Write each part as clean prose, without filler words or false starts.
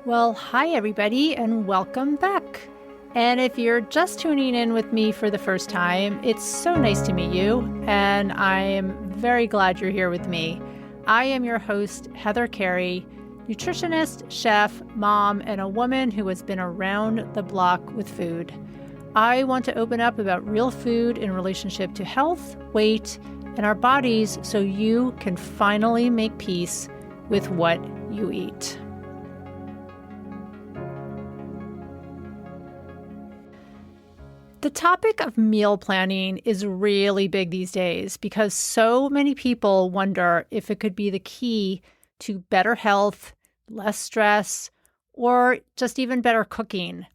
Well, hi, everybody, and welcome back. And if you're just tuning in with me for the first time, it's so nice to meet you, and I am very glad you're here with me. I am your host, Heather Carey, nutritionist, chef, mom, and a woman who has been around the block with food. I want to open up about real food in relationship to health, weight, and our bodies so you can finally make peace with what you eat. The topic of meal planning is really big these days because so many people wonder if it could be the key to better health, less stress, or just even better cooking.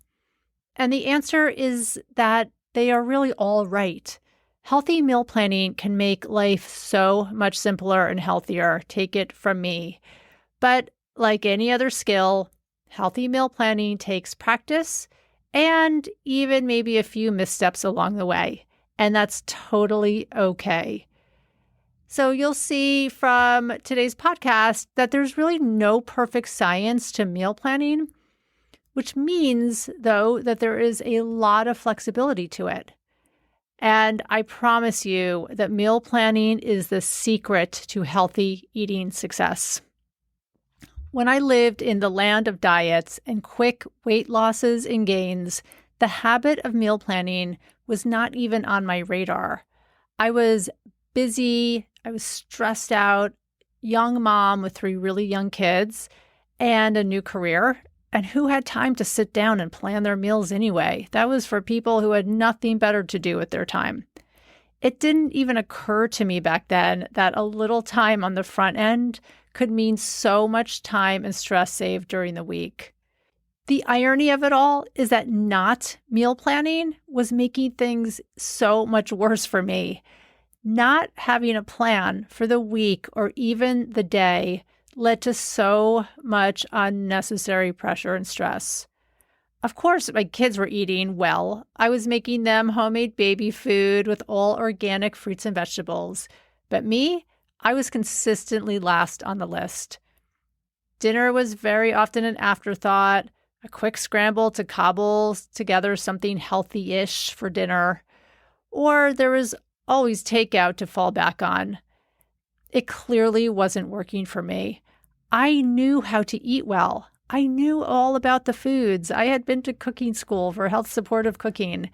And the answer is that they are really all right. Healthy meal planning can make life so much simpler and healthier. Take it from me. But like any other skill, healthy meal planning takes practice and even maybe a few missteps along the way. And that's totally okay. So you'll see from today's podcast that there's really no perfect science to meal planning, which means, though, that there is a lot of flexibility to it. And I promise you that meal planning is the secret to healthy eating success. When I lived in the land of diets and quick weight losses and gains, the habit of meal planning was not even on my radar. I was busy, I was stressed out, young mom with 3 really young kids and a new career. And who had time to sit down and plan their meals anyway? That was for people who had nothing better to do with their time. It didn't even occur to me back then that a little time on the front end could mean so much time and stress saved during the week. The irony of it all is that not meal planning was making things so much worse for me. Not having a plan for the week or even the day led to so much unnecessary pressure and stress. Of course, my kids were eating well. I was making them homemade baby food with all organic fruits and vegetables. But me, I was consistently last on the list. Dinner was very often an afterthought, a quick scramble to cobble together something healthy-ish for dinner, or there was always takeout to fall back on. It clearly wasn't working for me. I knew how to eat well. I knew all about the foods. I had been to cooking school for health supportive cooking.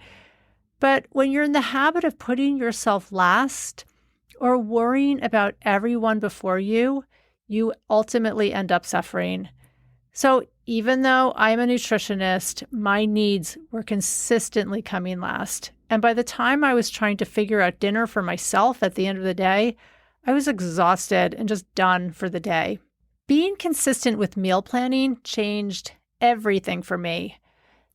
But when you're in the habit of putting yourself last or worrying about everyone before you, you ultimately end up suffering. So even though I'm a nutritionist, my needs were consistently coming last. And by the time I was trying to figure out dinner for myself at the end of the day, I was exhausted and just done for the day. Being consistent with meal planning changed everything for me.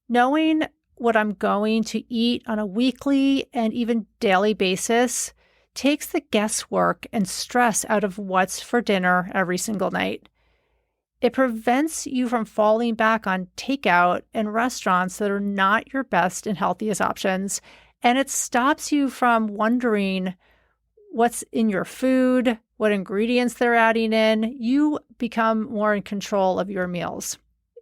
Knowing what I'm going to eat on a weekly and even daily basis takes the guesswork and stress out of what's for dinner every single night. It prevents you from falling back on takeout and restaurants that are not your best and healthiest options, and it stops you from wondering what's in your food, what ingredients they're adding in. You become more in control of your meals.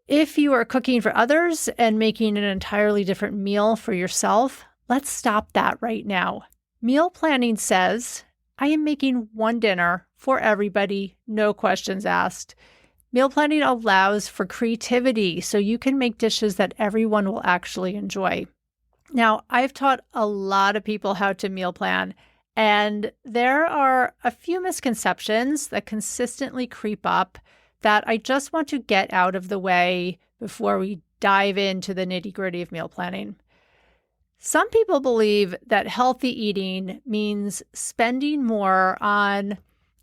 If you are cooking for others and making an entirely different meal for yourself, let's stop that right now. Meal planning says, I am making one dinner for everybody, no questions asked. Meal planning allows for creativity so you can make dishes that everyone will actually enjoy. Now, I've taught a lot of people how to meal plan, and there are a few misconceptions that consistently creep up that I just want to get out of the way before we dive into the nitty-gritty of meal planning. Some people believe that healthy eating means spending more on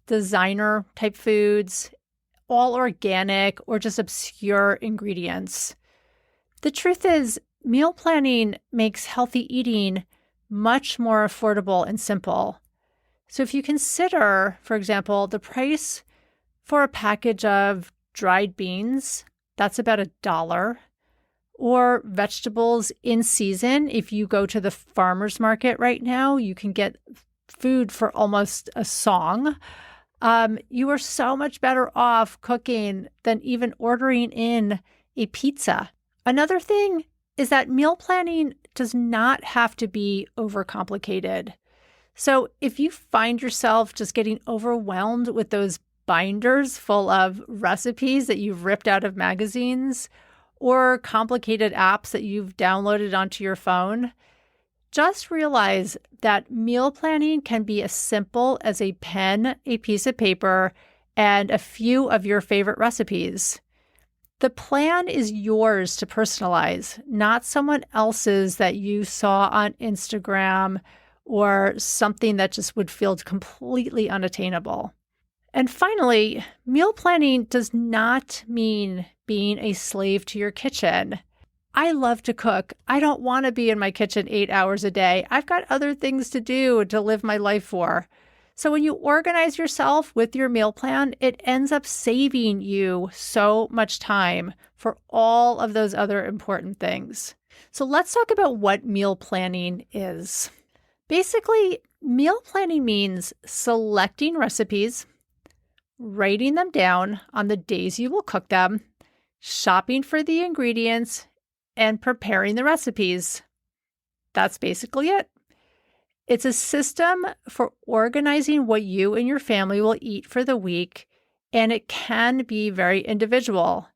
designer type foods, all organic, or just obscure ingredients. The truth is, meal planning makes healthy eating much more affordable and simple. So if you consider, for example, the price for a package of dried beans, that's about $1. Or vegetables in season. If you go to the farmer's market right now, you can get food for almost a song. You are so much better off cooking than even ordering in a pizza. Another thing is that meal planning does not have to be overcomplicated. So if you find yourself just getting overwhelmed with those binders full of recipes that you've ripped out of magazines or complicated apps that you've downloaded onto your phone, just realize that meal planning can be as simple as a pen, a piece of paper, and a few of your favorite recipes. The plan is yours to personalize, not someone else's that you saw on Instagram or something that just would feel completely unattainable. And finally, meal planning does not mean being a slave to your kitchen. I love to cook. I don't want to be in my kitchen 8 hours a day. I've got other things to do to live my life for. So when you organize yourself with your meal plan, it ends up saving you so much time for all of those other important things. So let's talk about what meal planning is. Basically, meal planning means selecting recipes, writing them down on the days you will cook them, shopping for the ingredients, and preparing the recipes. That's basically it. It's a system for organizing what you and your family will eat for the week, and it can be very individual.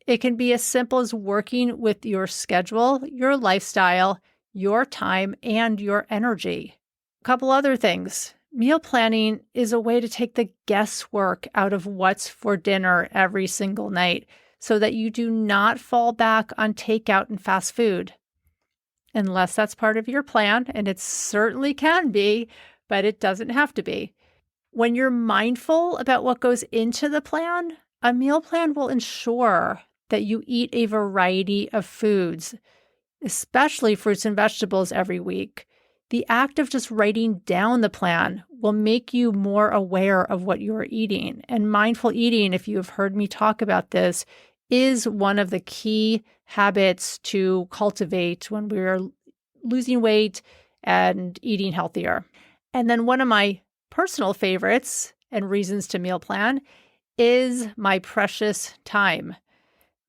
It can be as simple as working with your schedule, your lifestyle, your time, and your energy. A couple other things. Meal planning is a way to take the guesswork out of what's for dinner every single night so that you do not fall back on takeout and fast food. Unless that's part of your plan, and it certainly can be, but it doesn't have to be. When you're mindful about what goes into the plan, a meal plan will ensure that you eat a variety of foods, especially fruits and vegetables every week. The act of just writing down the plan will make you more aware of what you are eating. And mindful eating, if you have heard me talk about this, is one of the key habits to cultivate when we're losing weight and eating healthier. And then one of my personal favorites and reasons to meal plan is my precious time.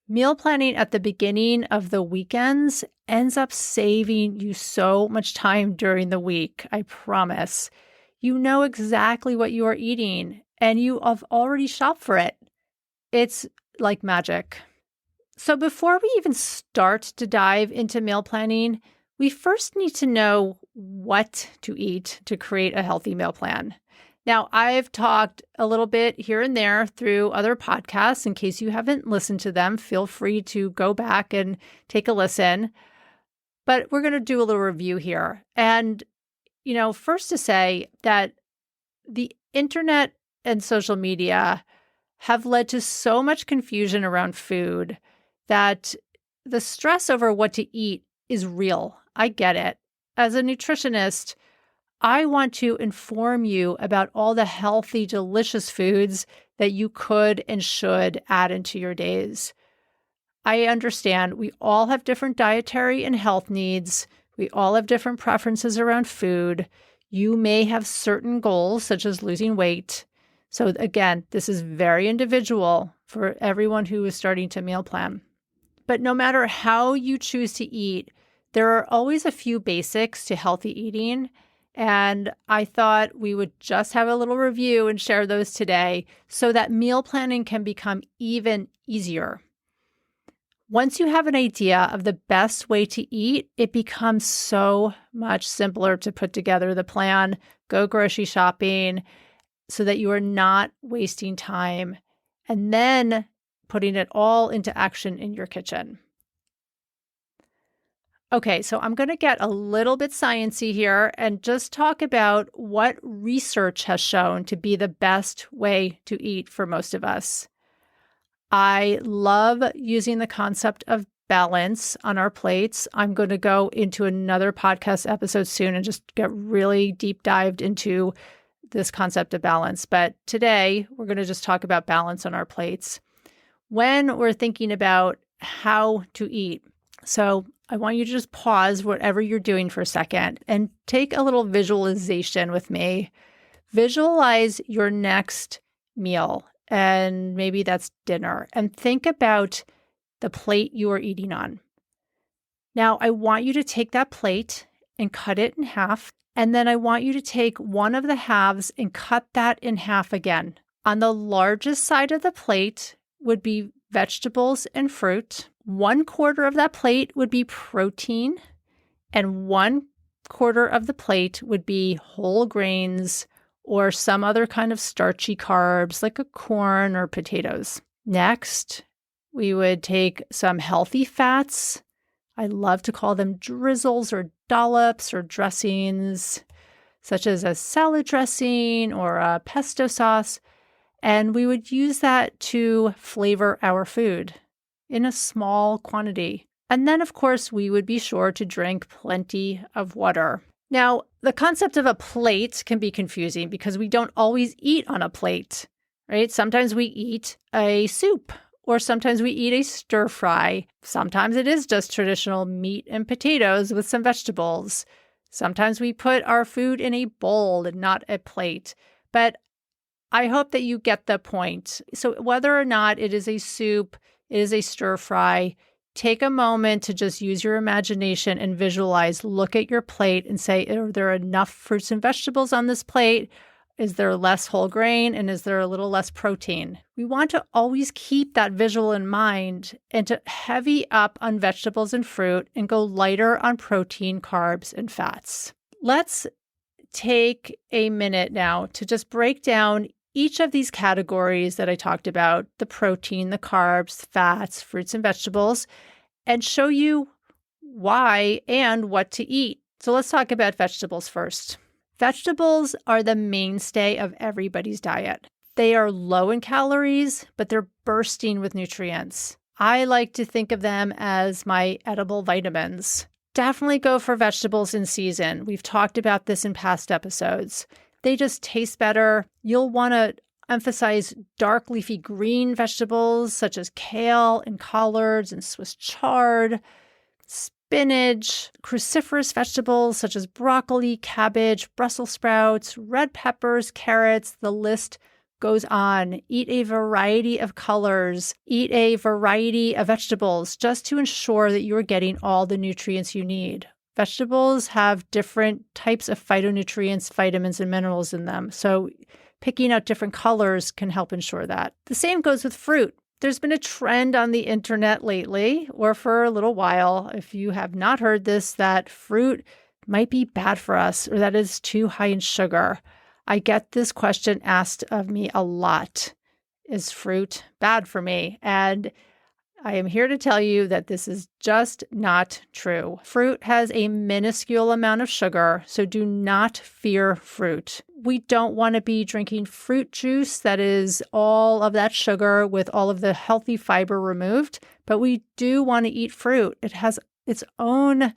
Meal planning at the beginning of the weekends ends up saving you so much time during the week, I promise. You know exactly what you are eating, and you have already shopped for it. It's like magic. So before we even start to dive into meal planning, we first need to know what to eat to create a healthy meal plan. Now, I've talked a little bit here and there through other podcasts. In case you haven't listened to them, feel free to go back and take a listen. But we're going to do a little review here. And, first to say that the internet and social media have led to so much confusion around food that the stress over what to eat is real. I get it. As a nutritionist, I want to inform you about all the healthy, delicious foods that you could and should add into your days. I understand we all have different dietary and health needs. We all have different preferences around food. You may have certain goals, such as losing weight. So again, this is very individual for everyone who is starting to meal plan. But no matter how you choose to eat, there are always a few basics to healthy eating. And I thought we would just have a little review and share those today so that meal planning can become even easier. Once you have an idea of the best way to eat, it becomes so much simpler to put together the plan, go grocery shopping, so that you are not wasting time and then putting it all into action in your kitchen. Okay, so I'm going to get a little bit sciencey here and just talk about what research has shown to be the best way to eat for most of us. I love using the concept of balance on our plates. I'm going to go into another podcast episode soon and just get really deep dived into this concept of balance. But today, we're going to just talk about balance on our plates when we're thinking about how to eat. So I want you to just pause whatever you're doing for a second and take a little visualization with me. Visualize your next meal, and maybe that's dinner, and think about the plate you are eating on. Now, I want you to take that plate and cut it in half, and then I want you to take one of the halves and cut that in half again. On the largest side of the plate would be vegetables and fruit. 1/4 of that plate would be protein, and 1/4 of the plate would be whole grains or some other kind of starchy carbs like a corn or potatoes. Next, we would take some healthy fats. I love to call them drizzles or dollops or dressings, such as a salad dressing or a pesto sauce. And we would use that to flavor our food in a small quantity. And then, of course, we would be sure to drink plenty of water. Now, the concept of a plate can be confusing because we don't always eat on a plate, right? Sometimes we eat a soup, or sometimes we eat a stir fry. Sometimes it is just traditional meat and potatoes with some vegetables. Sometimes we put our food in a bowl and not a plate. But I hope that you get the point. So whether or not it is a soup, it is a stir fry, take a moment to just use your imagination and visualize. Look at your plate and say, are there enough fruits and vegetables on this plate? Is there less whole grain? And is there a little less protein? We want to always keep that visual in mind and to heavy up on vegetables and fruit and go lighter on protein, carbs, and fats. Let's take a minute now to just break down each of these categories that I talked about, the protein, the carbs, fats, fruits, and vegetables, and show you why and what to eat. So let's talk about vegetables first. Vegetables are the mainstay of everybody's diet. They are low in calories, but they're bursting with nutrients. I like to think of them as my edible vitamins. Definitely go for vegetables in season. We've talked about this in past episodes. They just taste better. You'll want to emphasize dark leafy green vegetables such as kale and collards and Swiss chard, spinach, cruciferous vegetables such as broccoli, cabbage, Brussels sprouts, red peppers, carrots. The list goes on. Eat a variety of colors. Eat a variety of vegetables just to ensure that you're getting all the nutrients you need. Vegetables have different types of phytonutrients, vitamins, and minerals in them. So picking out different colors can help ensure that. The same goes with fruit. There's been a trend on the internet lately, or for a little while, if you have not heard this, that fruit might be bad for us or that is too high in sugar. I get this question asked of me a lot. Is fruit bad for me? And I am here to tell you that this is just not true. Fruit has a minuscule amount of sugar, so do not fear fruit. We don't want to be drinking fruit juice that is all of that sugar with all of the healthy fiber removed, but we do want to eat fruit. It has its own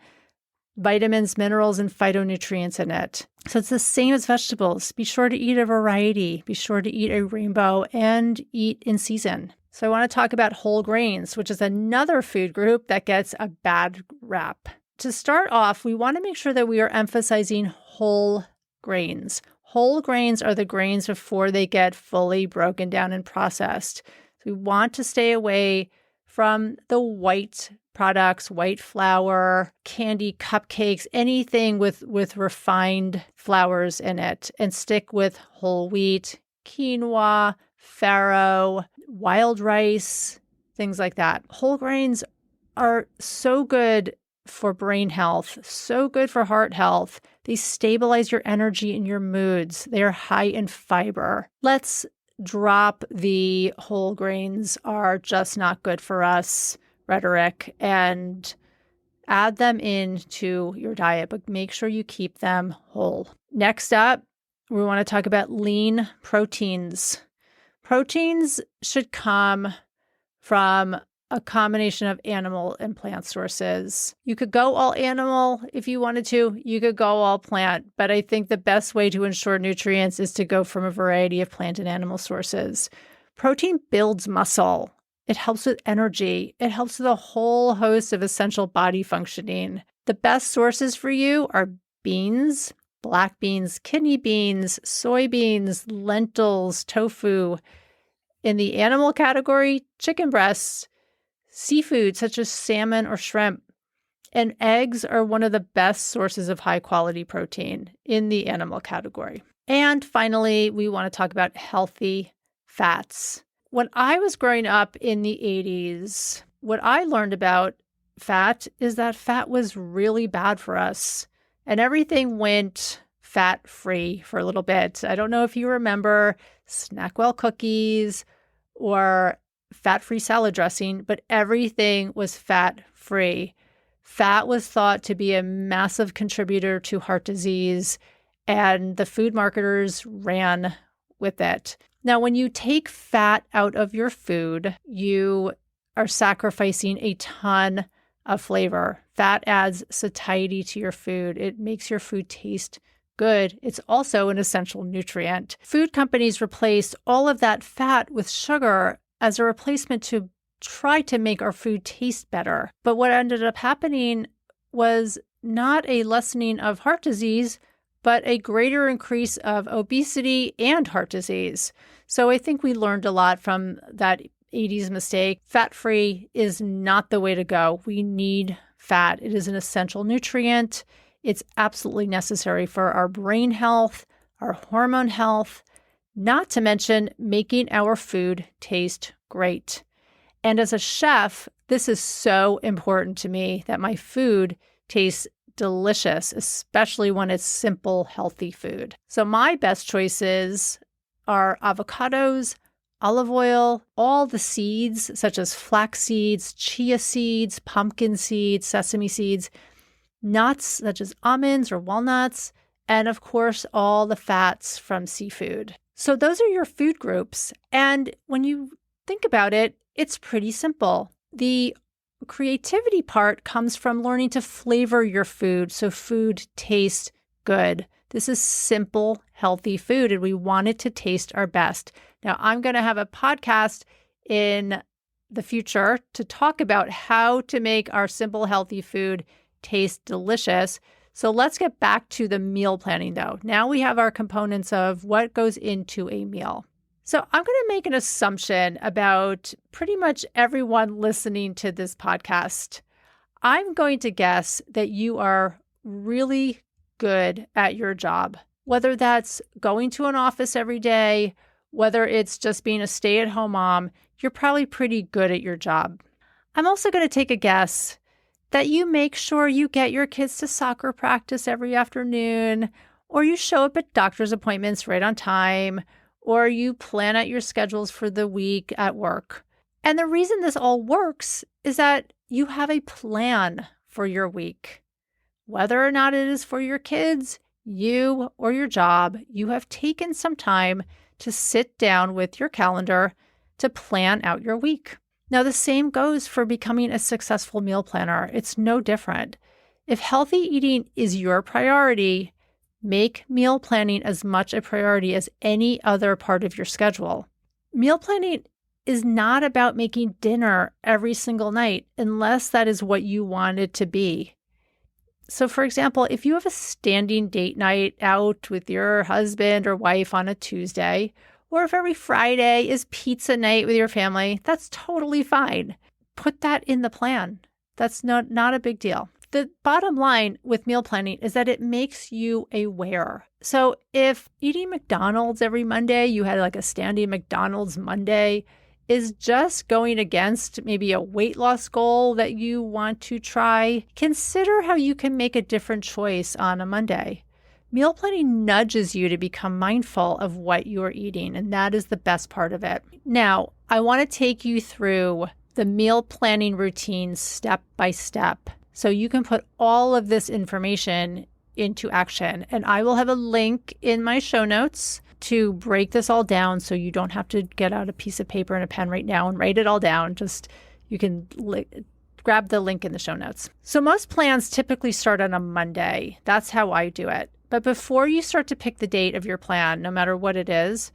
vitamins, minerals, and phytonutrients in it. So it's the same as vegetables. Be sure to eat a variety. Be sure to eat a rainbow and eat in season. So I want to talk about whole grains, which is another food group that gets a bad rap. To start off, we want to make sure that we are emphasizing whole grains. Whole grains are the grains before they get fully broken down and processed. So we want to stay away from the white products, white flour, candy, cupcakes, anything with refined flours in it, and stick with whole wheat, quinoa, farro, wild rice, things like that. Whole grains are so good for brain health, so good for heart health. They stabilize your energy and your moods. They are high in fiber. Let's drop the whole grains are just not good for us rhetoric and add them into your diet, but make sure you keep them whole. Next up, we want to talk about lean proteins. Proteins should come from a combination of animal and plant sources. You could go all animal if you wanted to. You could go all plant. But I think the best way to ensure nutrients is to go from a variety of plant and animal sources. Protein builds muscle. It helps with energy. It helps with a whole host of essential body functioning. The best sources for you are beans, black beans, kidney beans, soybeans, lentils, tofu. In the animal category, chicken breasts, Seafood such as salmon or shrimp, and eggs are one of the best sources of high-quality protein in the animal category. And finally, we want to talk about healthy fats. When I was growing up in the 80s, what I learned about fat is that fat was really bad for us, and everything went fat-free for a little bit. I don't know if you remember Snackwell cookies or fat-free salad dressing, but everything was fat-free. Fat was thought to be a massive contributor to heart disease, and the food marketers ran with it. Now, when you take fat out of your food, you are sacrificing a ton of flavor. Fat adds satiety to your food. It makes your food taste good. It's also an essential nutrient. Food companies replaced all of that fat with sugar as a replacement to try to make our food taste better. But what ended up happening was not a lessening of heart disease, but a greater increase of obesity and heart disease. So I think we learned a lot from that 80s mistake. Fat-free is not the way to go. We need fat. It is an essential nutrient. It's absolutely necessary for our brain health, our hormone health, not to mention making our food taste great. And as a chef, this is so important to me that my food tastes delicious, especially when it's simple, healthy food. So my best choices are avocados, olive oil, all the seeds such as flax seeds, chia seeds, pumpkin seeds, sesame seeds, nuts such as almonds or walnuts, and of course, all the fats from seafood. So those are your food groups. And when you think about it, it's pretty simple. The creativity part comes from learning to flavor your food so food tastes good. This is simple, healthy food, and we want it to taste our best. Now, I'm going to have a podcast in the future to talk about how to make our simple, healthy food taste delicious. So let's get back to the meal planning, though. Now we have our components of what goes into a meal. So I'm going to make an assumption about pretty much everyone listening to this podcast. I'm going to guess that you are really good at your job, whether that's going to an office every day, whether it's just being a stay-at-home mom, you're probably pretty good at your job. I'm also going to take a guess that you make sure you get your kids to soccer practice every afternoon, or you show up at doctor's appointments right on time, or you plan out your schedules for the week at work. And the reason this all works is that you have a plan for your week. Whether or not it is for your kids, you, or your job, you have taken some time to sit down with your calendar to plan out your week. Now, the same goes for becoming a successful meal planner. It's no different. If healthy eating is your priority, make meal planning as much a priority as any other part of your schedule. Meal planning is not about making dinner every single night unless that is what you want it to be. So, for example, if you have a standing date night out with your husband or wife on a Tuesday, or if every Friday is pizza night with your family, that's totally fine. Put that in the plan. That's not a big deal. The bottom line with meal planning is that it makes you aware. So if eating McDonald's every Monday, you had like a standing McDonald's Monday, is just going against maybe a weight loss goal that you want to try, consider how you can make a different choice on a Monday. Meal planning nudges you to become mindful of what you are eating, and that is the best part of it. Now, I want to take you through the meal planning routine step by step so you can put all of this information into action. And I will have a link in my show notes to break this all down so you don't have to get out a piece of paper and a pen right now and write it all down. Just you can grab the link in the show notes. So most plans typically start on a Monday. That's how I do it. But before you start to pick the date of your plan, no matter what it is,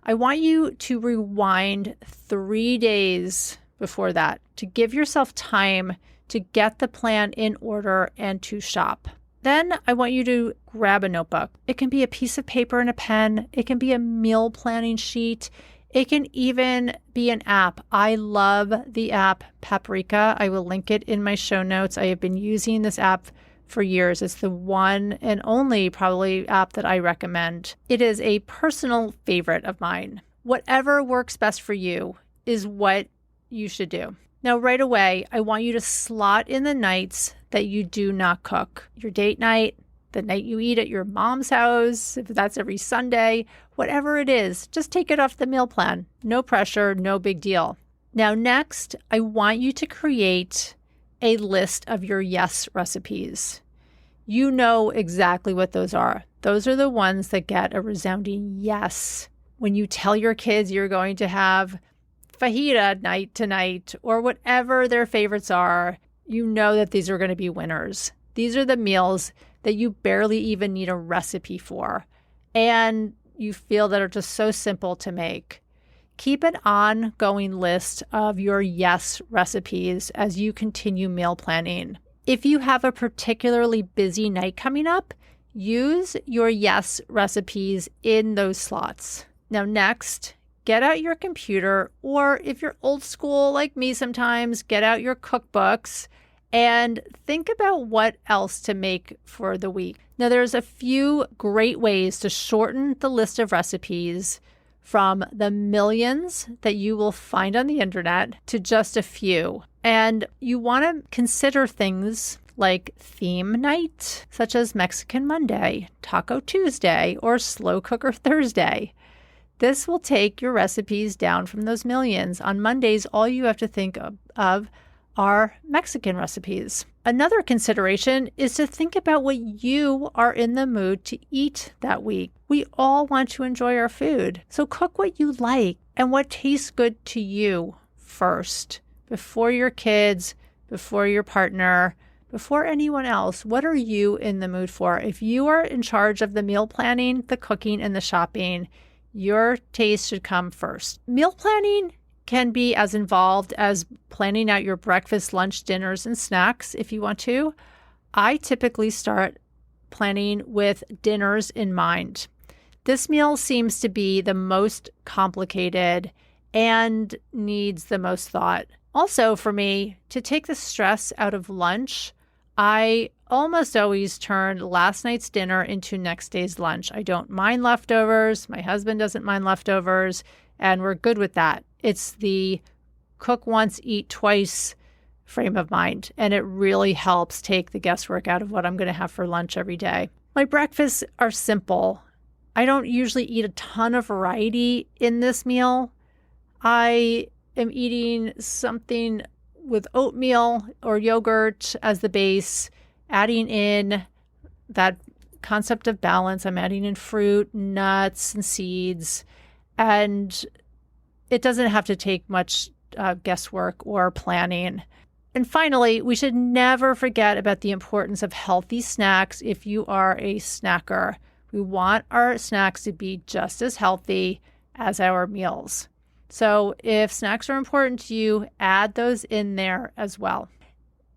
I want you to rewind 3 days before that to give yourself time to get the plan in order and to shop. Then I want you to grab a notebook. It can be a piece of paper and a pen. It can be a meal planning sheet. It can even be an app. I love the app Paprika. I will link it in my show notes. I have been using this app for years. It's the one and only probably app that I recommend. It is a personal favorite of mine. Whatever works best for you is what you should do. Now, right away, I want you to slot in the nights that you do not cook. Your date night, the night you eat at your mom's house, if that's every Sunday, whatever it is, just take it off the meal plan. No pressure, no big deal. Now, next, I want you to create a list of your yes recipes. You know exactly what those are. Those are the ones that get a resounding yes. When you tell your kids you're going to have fajita night tonight or whatever their favorites are, you know that these are going to be winners. These are the meals that you barely even need a recipe for, and you feel that are just so simple to make. Keep an ongoing list of your yes recipes as you continue meal planning. If you have a particularly busy night coming up, use your yes recipes in those slots. Now, next, get out your computer, or if you're old school like me sometimes, get out your cookbooks and think about what else to make for the week. Now, there's a few great ways to shorten the list of recipes from the millions that you will find on the internet to just a few. And you want to consider things like theme night, such as Mexican Monday, Taco Tuesday, or Slow Cooker Thursday. This will take your recipes down from those millions. On Mondays, all you have to think of are Mexican recipes. Another consideration is to think about what you are in the mood to eat that week. We all want to enjoy our food, so cook what you like and what tastes good to you first, before your kids, before your partner, before anyone else. What are you in the mood for? If you are in charge of the meal planning, the cooking, and the shopping, your taste should come first. Meal planning can be as involved as planning out your breakfast, lunch, dinners, and snacks if you want to. I typically start planning with dinners in mind. This meal seems to be the most complicated and needs the most thought. Also, for me, to take the stress out of lunch, I almost always turn last night's dinner into next day's lunch. I don't mind leftovers. My husband doesn't mind leftovers, and we're good with that. It's the cook once, eat twice frame of mind, and it really helps take the guesswork out of what I'm going to have for lunch every day. My breakfasts are simple. I don't usually eat a ton of variety in this meal. I am eating something with oatmeal or yogurt as the base, adding in that concept of balance. I'm adding in fruit, nuts, and seeds, and it doesn't have to take much guesswork or planning. And finally, we should never forget about the importance of healthy snacks if you are a snacker. We want our snacks to be just as healthy as our meals. So if snacks are important to you, add those in there as well.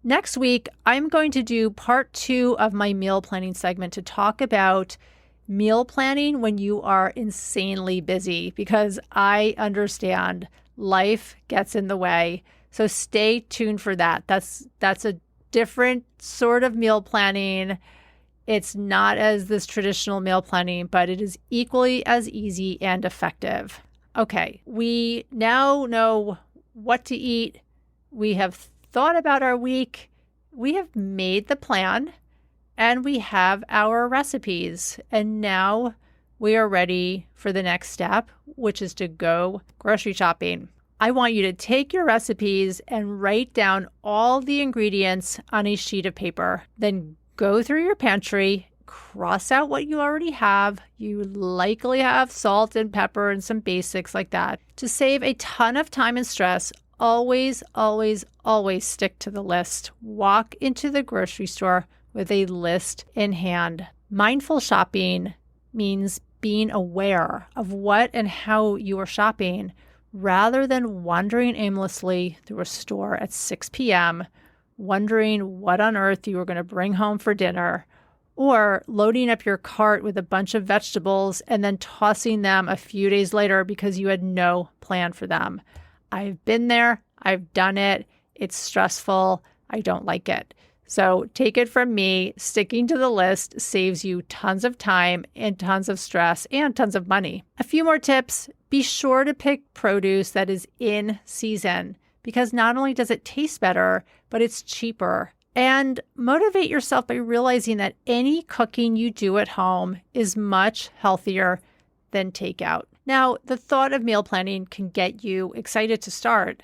Next week, I'm going to do part 2 of my meal planning segment to talk about meal planning when you are insanely busy, because I understand life gets in the way. So stay tuned for that. That's a different sort of meal planning. It's not as this traditional meal planning, but it is equally as easy and effective. Okay, we now know what to eat. We have thought about our week. We have made the plan, and we have our recipes. And now we are ready for the next step, which is to go grocery shopping. I want you to take your recipes and write down all the ingredients on a sheet of paper. Then go through your pantry, cross out what you already have. You likely have salt and pepper and some basics like that. To save a ton of time and stress, always, always, always stick to the list. Walk into the grocery store with a list in hand. Mindful shopping means being aware of what and how you are shopping, rather than wandering aimlessly through a store at 6 p.m., wondering what on earth you were going to bring home for dinner, or loading up your cart with a bunch of vegetables and then tossing them a few days later because you had no plan for them. I've been there. I've done it. It's stressful. I don't like it. So take it from me, sticking to the list saves you tons of time and tons of stress and tons of money. A few more tips. Be sure to pick produce that is in season because not only does it taste better, but it's cheaper. And motivate yourself by realizing that any cooking you do at home is much healthier than takeout. Now, the thought of meal planning can get you excited to start,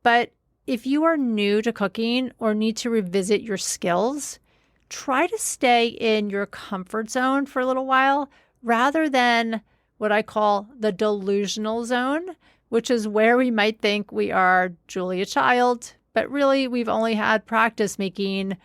but if you are new to cooking or need to revisit your skills, try to stay in your comfort zone for a little while rather than what I call the delusional zone, which is where we might think we are Julia Child, but really we've only had practice making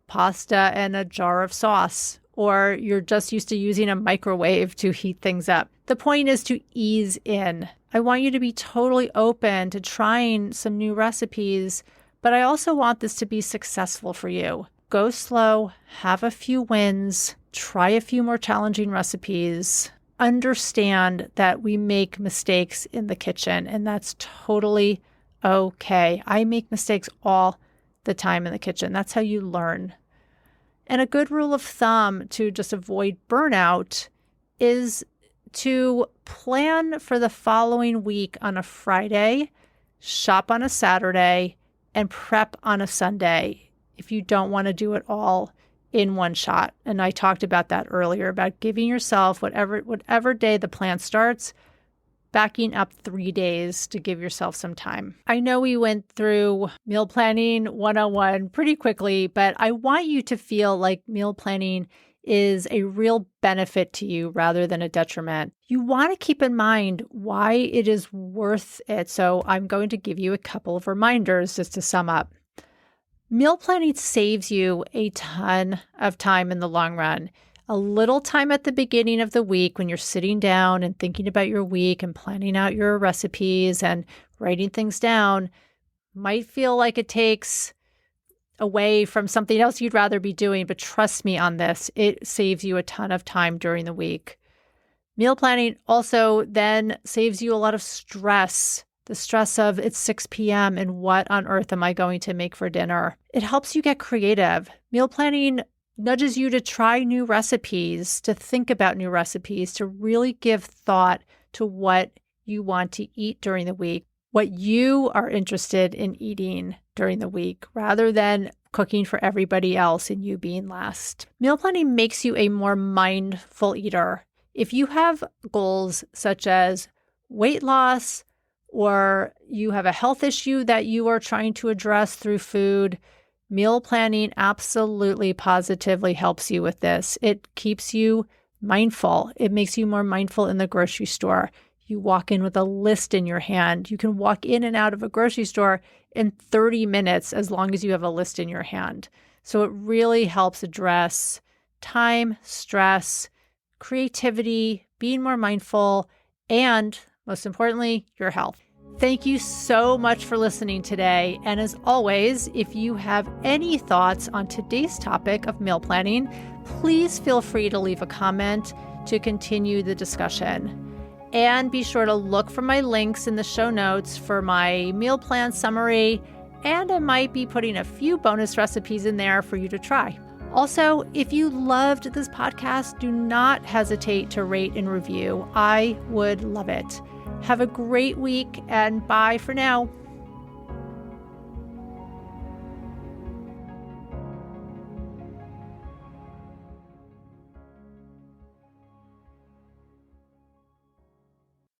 pasta and a jar of sauce, or you're just used to using a microwave to heat things up. The point is to ease in. I want you to be totally open to trying some new recipes, but I also want this to be successful for you. Go slow, have a few wins, try a few more challenging recipes. Understand that we make mistakes in the kitchen, and that's totally okay. I make mistakes all the time in the kitchen. That's how you learn. And a good rule of thumb to just avoid burnout is to plan for the following week on a Friday, shop on a Saturday, and prep on a Sunday if you don't want to do it all in one shot. And I talked about that earlier, about giving yourself whatever day the plan starts, backing up 3 days to give yourself some time. I know we went through meal planning 101 pretty quickly, but I want you to feel like meal planning is a real benefit to you rather than a detriment. You want to keep in mind why it is worth it. So I'm going to give you a couple of reminders just to sum up. Meal planning saves you a ton of time in the long run. A little time at the beginning of the week when you're sitting down and thinking about your week and planning out your recipes and writing things down might feel like it takes away from something else you'd rather be doing, but trust me on this, it saves you a ton of time during the week. Meal planning also then saves you a lot of stress. The stress of it's 6 p.m. and what on earth am I going to make for dinner? It helps you get creative. Meal planning nudges you to try new recipes, to think about new recipes, to really give thought to what you want to eat during the week, what you are interested in eating during the week, rather than cooking for everybody else and you being last. Meal planning makes you a more mindful eater. If you have goals such as weight loss, or you have a health issue that you are trying to address through food, meal planning absolutely positively helps you with this. It keeps you mindful. It makes you more mindful in the grocery store. You walk in with a list in your hand. You can walk in and out of a grocery store in 30 minutes as long as you have a list in your hand. So it really helps address time, stress, creativity, being more mindful, and most importantly, your health. Thank you so much for listening today. And as always, if you have any thoughts on today's topic of meal planning, please feel free to leave a comment to continue the discussion. And be sure to look for my links in the show notes for my meal plan summary, and I might be putting a few bonus recipes in there for you to try. Also, if you loved this podcast, do not hesitate to rate and review. I would love it. Have a great week, and bye for now.